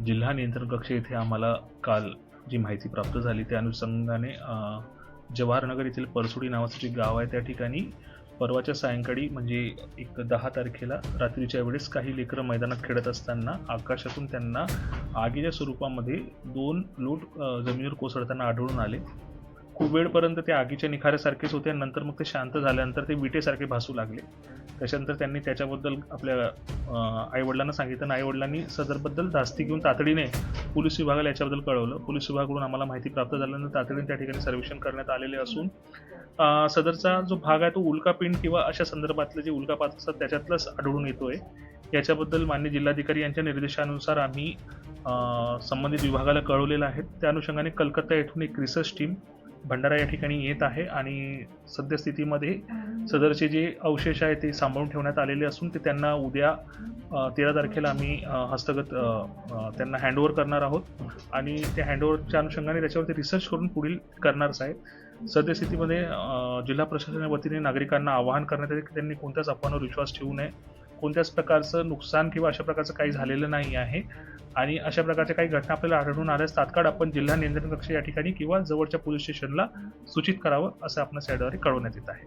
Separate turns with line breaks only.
जिल्हा नियंत्रण कक्ष येथे आम्हाला काल जी माहिती प्राप्त झाली त्या अनुषंगाने जवाहरनगर येथील परसोडी नावाचं जे गाव आहे त्या ठिकाणी परवाच्या सायंकाळी म्हणजे एक 10 तारखेला रात्रीच्या वेळेस काही लेकरं मैदानात खेळत असताना आकाशातून त्यांना आगीच्या स्वरूपामध्ये 2 लोट जमिनीवर कोसळताना आढळून आले. खूप वेळपर्यंत ते आगीच्या निखाऱ्यासारखेच होते आणि नंतर मग ते शांत झाल्यानंतर ते विटेसारखे भासू लागले. त्याच्यानंतर त्यांनी त्याच्याबद्दल आपल्या आईवडिलांना सांगितलं आणि आईवडिलांनी सदरबद्दल धास्ती घेऊन तातडीने पोलीस विभागाला याच्याबद्दल कळवलं. पोलीस विभागाकडून आम्हाला माहिती प्राप्त झाल्यानंतर तातडीने त्या ठिकाणी सर्वेक्षण करण्यात आलेले असून सदरचा जो भाग आहे तो उल्कापिंड किंवा अशा संदर्भातले जे उल्कापात असतात त्याच्यातलंच आढळून येतोय. याच्याबद्दल माननीय जिल्हाधिकारी यांच्या निर्देशानुसार आम्ही संबंधित विभागाला कळवलेलं आहे. त्या अनुषंगाने कलकत्ता येथून एक रिसर्च टीम भंडारा या ठिकाणी येत आहे आणि सद्यस्थितीमध्ये सदरचे जे अवशेष आहे ते सांभाळून ठेवण्यात आलेले असून ते त्यांना उद्या 13 तारखेला आम्ही हस्तगत त्यांना हँडओव्हर करणार आहोत आणि त्या हँडओव्हरच्या अनुषंगाने त्याच्यावरती रिसर्च करून पुढील करणारच आहे. सद्यस्थितीमध्ये जिल्हा प्रशासनाच्या वतीने नागरिकांना आवाहन करण्यात येते की त्यांनी कोणत्याच अफवांवर विश्वास ठेवू नये. कोणत्याच प्रकारचं नुकसान किंवा अशा प्रकारचं काही झालेलं नाही आहे आणि अशा प्रकारच्या काही घटना आपल्याला आढळून आल्यास तात्काळ आपण जिल्हा नियंत्रण कक्ष या ठिकाणी किंवा जवळच्या पोलीस स्टेशनला सूचित करावं असं आपल्या साईडद्वारे कळवण्यात येत आहे.